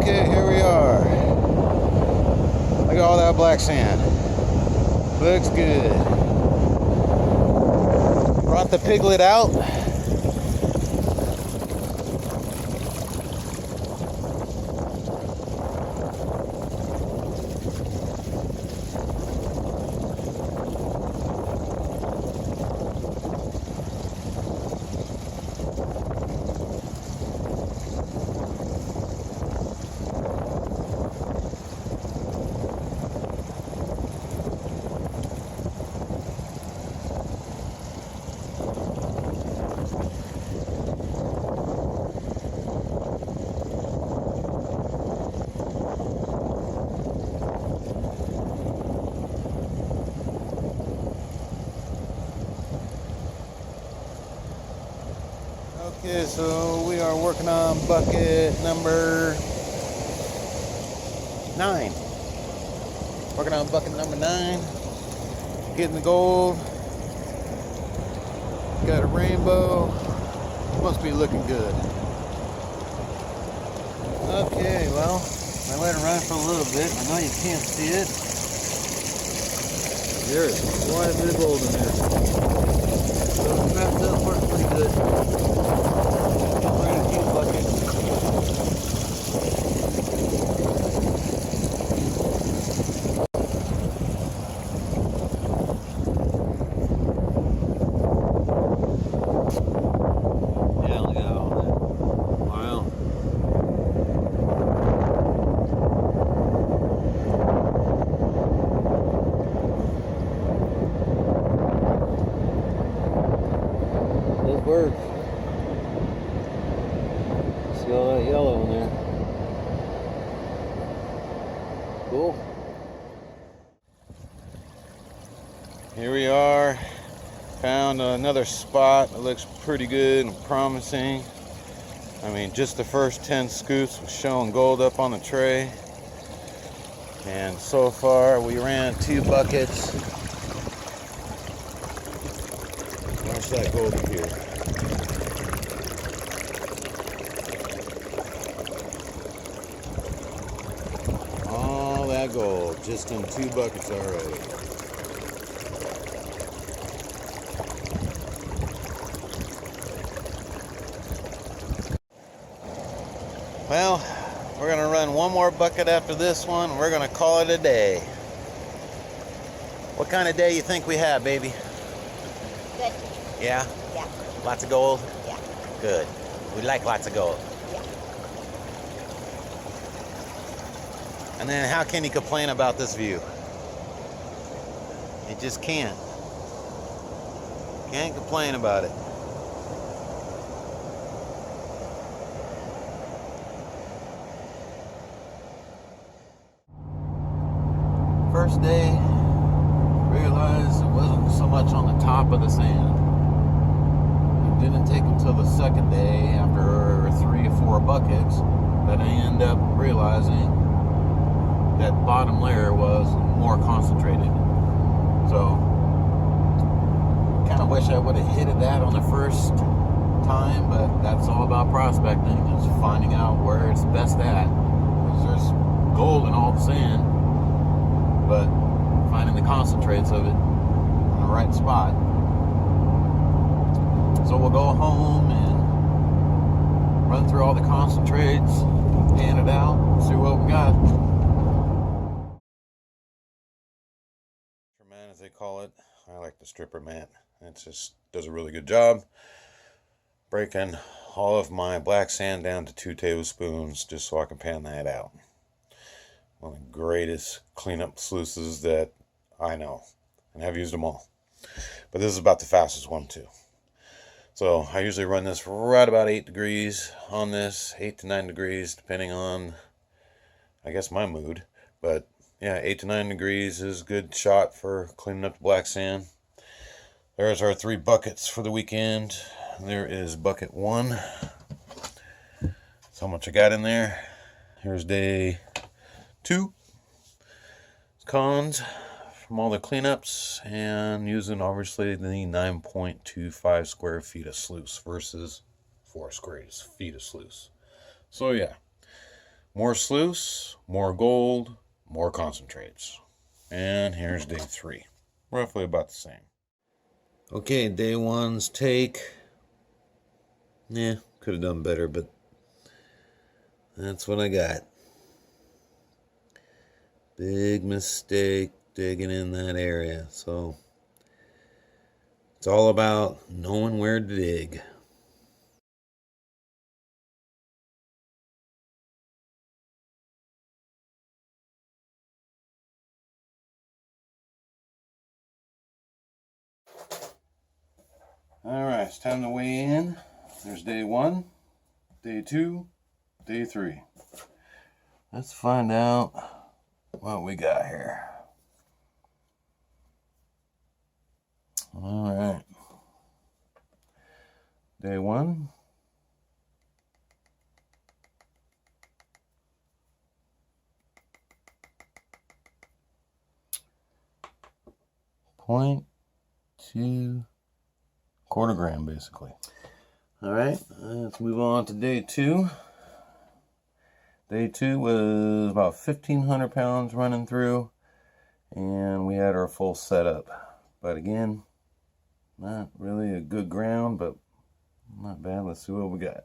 Okay, here we are. Look at all that black sand. Looks good. Brought the piglet out. Okay, so we are working on bucket number 9. Working on bucket number 9. Getting the gold. Got a rainbow. Must be looking good. Okay, well, I let it run for a little bit. I know you can't see it. There is quite a bit of gold in there. So it's wrapped up, works pretty good. Work. See all that yellow in there. Cool. Here we are. Found another spot that looks pretty good and promising. I mean, just the first 10 scoops was showing gold up on the tray. And so far we ran 2 buckets. Watch that gold appear. All that gold just in 2 buckets already. Well, we're gonna run one more bucket after this one. We're gonna call it a day. What kind of day you think we have, baby? Good. Yeah? Yeah. Lots of gold? Yeah. Good. We like lots of gold. Yeah. And then how can you complain about this view? You just can't. Can't complain about it. First day, realized it wasn't so much on the top of the sand. It didn't take until the second day, after 3 or 4 buckets, that I ended up realizing that bottom layer was more concentrated. So, kind of wish I would have hit that on the first time, but that's all about prospecting, is finding out where it's best at. Because there's gold in all the sand, but finding the concentrates of it in the right spot. So we'll go home and run through all the concentrates, pan it out, see what we got. Stripper man, as they call it. I like the stripper mat. It just does a really good job breaking all of my black sand down to 2 tablespoons just so I can pan that out. One of the greatest cleanup sluices that I know, and I've used them all. But this is about the fastest one too. So I usually run this right about 8 degrees on this, 8 to 9 degrees, depending on, I guess, my mood. But yeah, 8 to 9 degrees is a good shot for cleaning up the black sand. There's our 3 buckets for the weekend. There is bucket 1. That's how much I got in there. Here's day 2. Cons from all the cleanups, and using obviously the 9.25 square feet of sluice versus 4 square feet of sluice. So yeah, More sluice, more gold, more concentrates. And here's day 3. Roughly about the same. Okay, day 1's take. Yeah, could have done better, but that's what I got. Big mistake digging in that area. So it's all about knowing where to dig. Alright, it's time to weigh in. There's day 1, day 2, day 3. Let's find out what we got here. Alright. Day 1. .2 quarter gram, basically. Alright, let's move on to day 2. Day 2 was about 1,500 pounds running through, and we had our full setup. But again, not really a good ground, but not bad. Let's see what we got.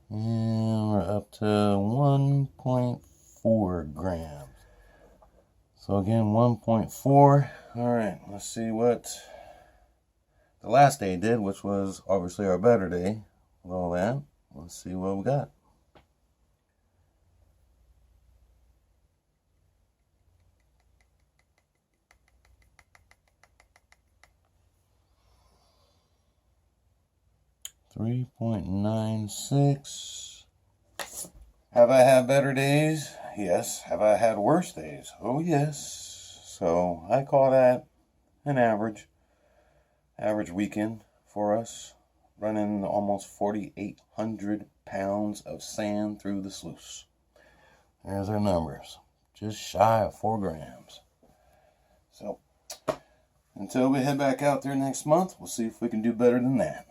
And we're up to 1.4 grams. So again, 1.4. Alright, let's see what the last day did, which was obviously our better day with all that. Let's see what we got. .96. Have I had better days? Yes. Have I had worse days? Oh, yes. So I call that an average weekend for us, running almost 4,800 pounds of sand through the sluice. There's our numbers. Just shy of 4 grams. So until we head back out there next month, we'll see if we can do better than that.